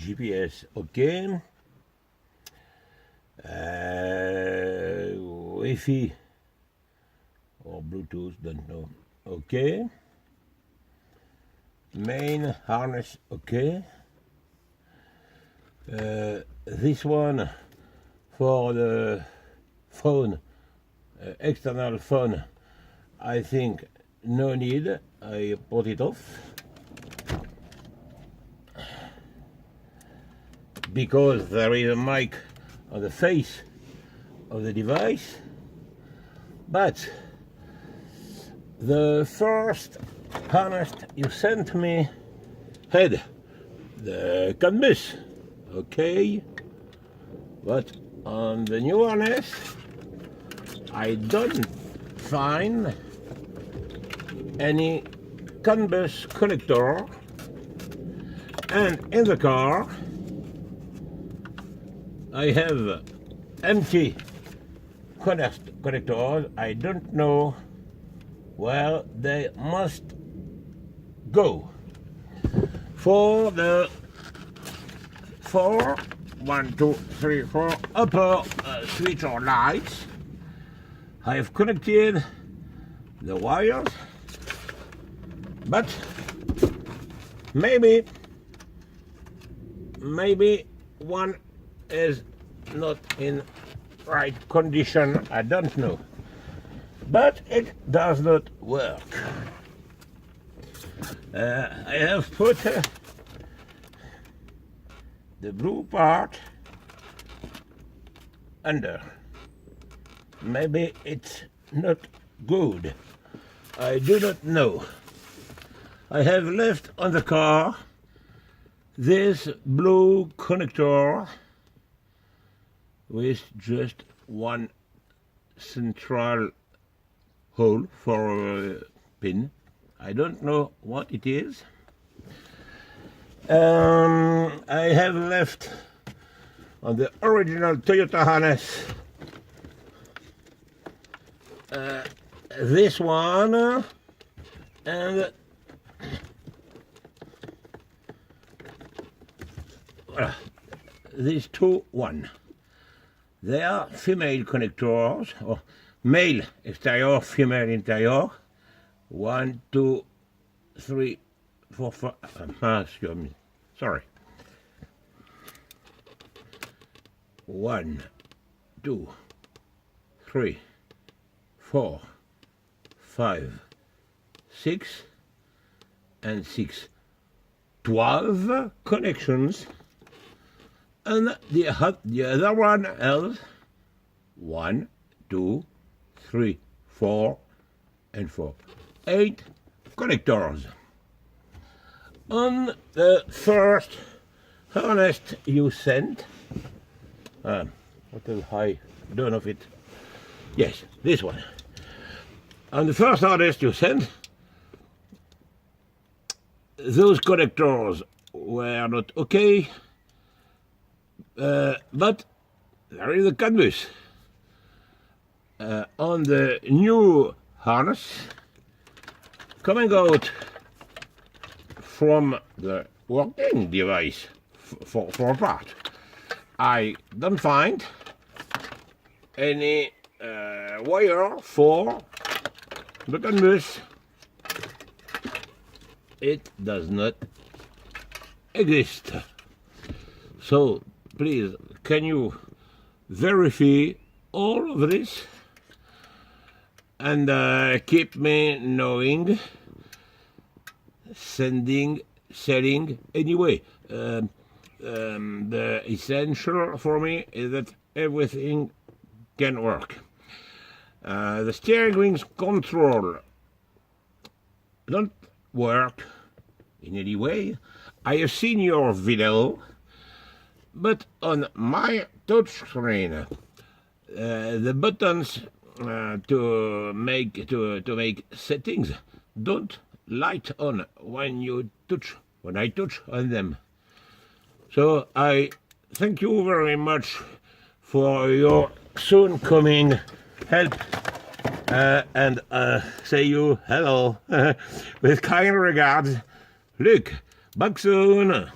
GPS, okay. Wi-Fi or Bluetooth, don't know. Okay. Main harness, okay. This one for the phone, external phone, I think no need. I put it off because there is a mic on the face of the device. But the first harness you sent me had the CAN bus, okay, but on the new harness I don't find any CAN bus connector, and in the car I have empty connectors. I don't know where they must go. For the 4 upper switch or lights, I have connected the wires, but maybe one is not in right condition, I don't know, but it does not work. I have put the blue part under. Maybe it's not good, I do not know. I have left on the car this blue connector with just one central hole for a pin. I don't know what it is. I have left on the original Toyota harness this one and these one. They are female connectors, or male exterior, female interior. 1, 2, 3, 4, 5. Excuse me. Sorry. 1, 2, 3, 4, 5, 6, and 6. 12 connections. And the other one else, 1, 2, 3, 4, and 4. 8 connectors. On the first harness you sent, what have I done of it? Yes, this one. On the first harness you sent, those connectors were not okay. But there is a CAN bus. On the new harness, coming out from the working device for a part, I don't find any wire for the CAN bus. It does not exist. So please, can you verify all of this and keep me knowing, sending, selling anyway. The essential for me is that everything can work. The steering wheel's control don't work in any way. I have seen your video. But on my touchscreen, the buttons to make settings don't light on when I touch on them. So I thank you very much for your soon coming help and say you hello with kind regards, Luc. Back soon.